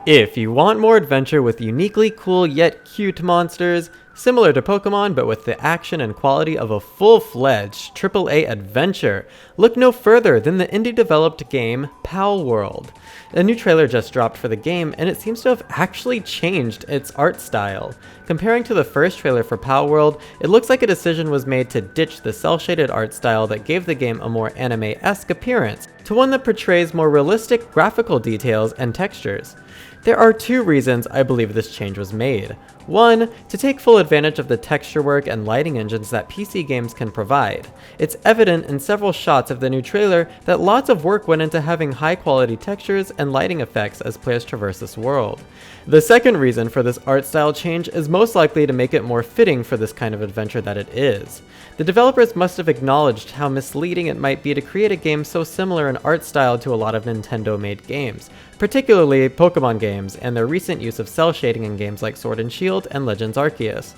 If you want more adventure with uniquely cool yet cute monsters, similar to Pokemon but with the action and quality of a full-fledged AAA adventure, look no further than the indie-developed game Palworld. A new trailer just dropped for the game, and it seems to have actually changed its art style. Comparing to the first trailer for Palworld, it looks like a decision was made to ditch the cel-shaded art style that gave the game a more anime-esque appearance, to one that portrays more realistic graphical details and textures. There are two reasons I believe this change was made. One, to take full advantage of the texture work and lighting engines that PC games can provide. It's evident in several shots of the new trailer that lots of work went into having high quality textures and lighting effects as players traverse this world. The second reason for this art style change is most likely to make it more fitting for this kind of adventure that it is. The developers must have acknowledged how misleading it might be to create a game so similar in art style to a lot of Nintendo-made games, particularly Pokemon games and their recent use of cel shading in games like Sword and Shield and Legends Arceus.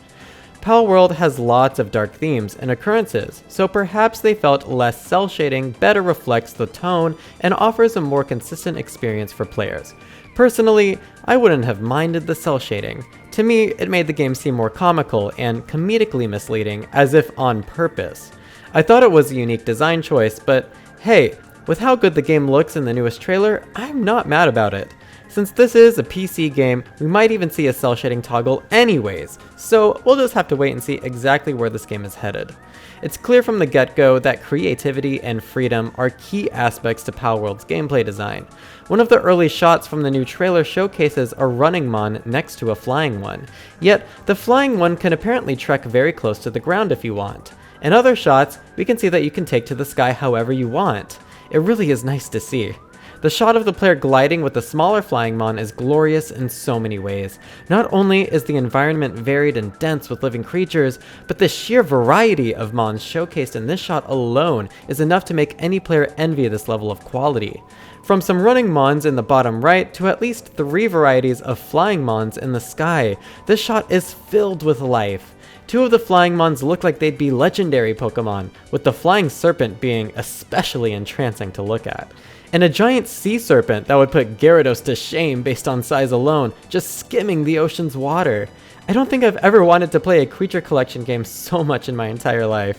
Palworld has lots of dark themes and occurrences, so perhaps they felt less cel shading better reflects the tone and offers a more consistent experience for players. Personally, I wouldn't have minded the cel shading. To me, it made the game seem more comical and comedically misleading, as if on purpose. I thought it was a unique design choice, but hey, with how good the game looks in the newest trailer, I'm not mad about it. Since this is a PC game, we might even see a cel shading toggle anyways, so we'll just have to wait and see exactly where this game is headed. It's clear from the get-go that creativity and freedom are key aspects to Palworld's gameplay design. One of the early shots from the new trailer showcases a running mon next to a flying one, yet the flying one can apparently trek very close to the ground if you want. In other shots, we can see that you can take to the sky however you want. It really is nice to see. The shot of the player gliding with the smaller flying mon is glorious in so many ways. Not only is the environment varied and dense with living creatures, but the sheer variety of mons showcased in this shot alone is enough to make any player envy this level of quality. From some running mons in the bottom right to at least 3 varieties of flying mons in the sky, this shot is filled with life. 2 of the flying mons look like they'd be legendary Pokemon, with the flying serpent being especially entrancing to look at. And a giant sea serpent that would put Gyarados to shame based on size alone, just skimming the ocean's water. I don't think I've ever wanted to play a creature collection game so much in my entire life.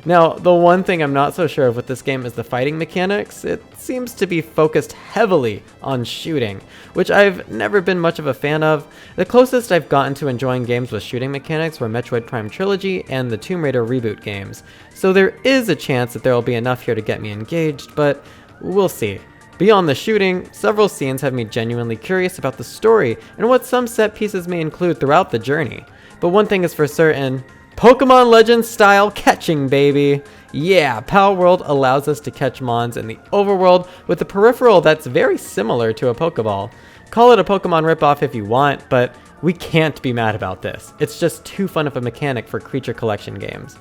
Now, the one thing I'm not so sure of with this game is the fighting mechanics. It seems to be focused heavily on shooting, which I've never been much of a fan of. The closest I've gotten to enjoying games with shooting mechanics were Metroid Prime Trilogy and the Tomb Raider reboot games, so there is a chance that there will be enough here to get me engaged, but we'll see. Beyond the shooting, several scenes have me genuinely curious about the story and what some set pieces may include throughout the journey. But one thing is for certain, Pokemon Legends style catching, baby! Yeah, Palworld allows us to catch mons in the overworld with a peripheral that's very similar to a Pokeball. Call it a Pokemon ripoff if you want, but we can't be mad about this. It's just too fun of a mechanic for creature collection games.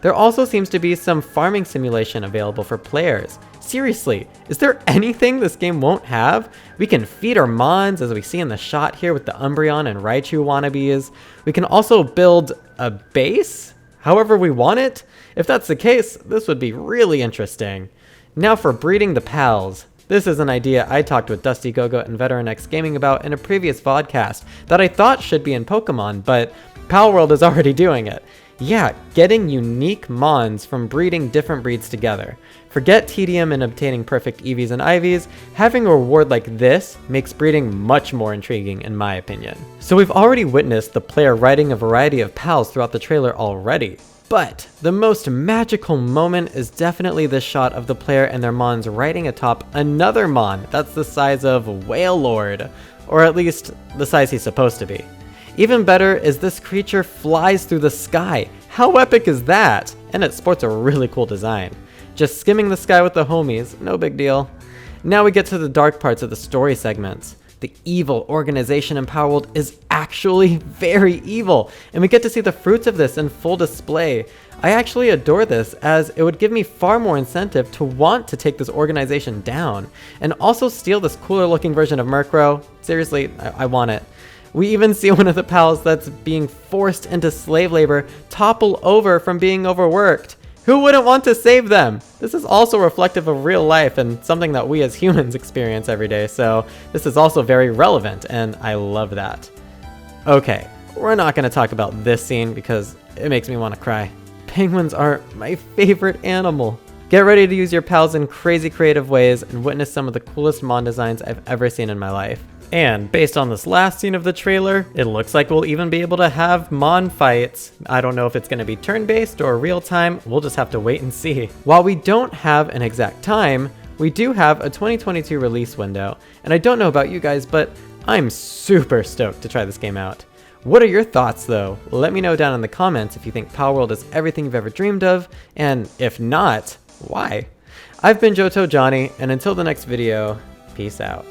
There also seems to be some farming simulation available for players. Seriously, is there anything this game won't have? We can feed our mons as we see in the shot here with the Umbreon and Raichu wannabes. We can also build a base however we want it. If that's the case, this would be really interesting. Now for breeding the pals. This is an idea I talked with Dusty Gogo and Veteran X Gaming about in a previous vodcast that I thought should be in Pokemon, but Palworld is already doing it. Yeah, getting unique mons from breeding different breeds together. Forget tedium in obtaining perfect EVs and IVs, having a reward like this makes breeding much more intriguing in my opinion. So we've already witnessed the player riding a variety of pals throughout the trailer already. But the most magical moment is definitely this shot of the player and their mons riding atop another mon that's the size of Wailord, or at least the size he's supposed to be. Even better is this creature flies through the sky. How epic is that? And it sports a really cool design. Just skimming the sky with the homies, no big deal. Now we get to the dark parts of the story segments. The evil organization in Palworld is actually very evil, and we get to see the fruits of this in full display. I actually adore this, as it would give me far more incentive to want to take this organization down, and also steal this cooler looking version of Murkrow. Seriously, I want it. We even see one of the pals that's being forced into slave labor topple over from being overworked. Who wouldn't want to save them? This is also reflective of real life and something that we as humans experience every day, so this is also very relevant, and I love that. Okay, we're not going to talk about this scene because it makes me want to cry. Penguins are my favorite animal. Get ready to use your pals in crazy creative ways and witness some of the coolest mon designs I've ever seen in my life. And based on this last scene of the trailer, it looks like we'll even be able to have mon fights. I don't know if it's going to be turn-based or real-time, we'll just have to wait and see. While we don't have an exact time, we do have a 2022 release window, and I don't know about you guys, but I'm super stoked to try this game out. What are your thoughts though? Let me know down in the comments if you think Palworld is everything you've ever dreamed of, and if not, why? I've been JotoJohnny, and until the next video, peace out.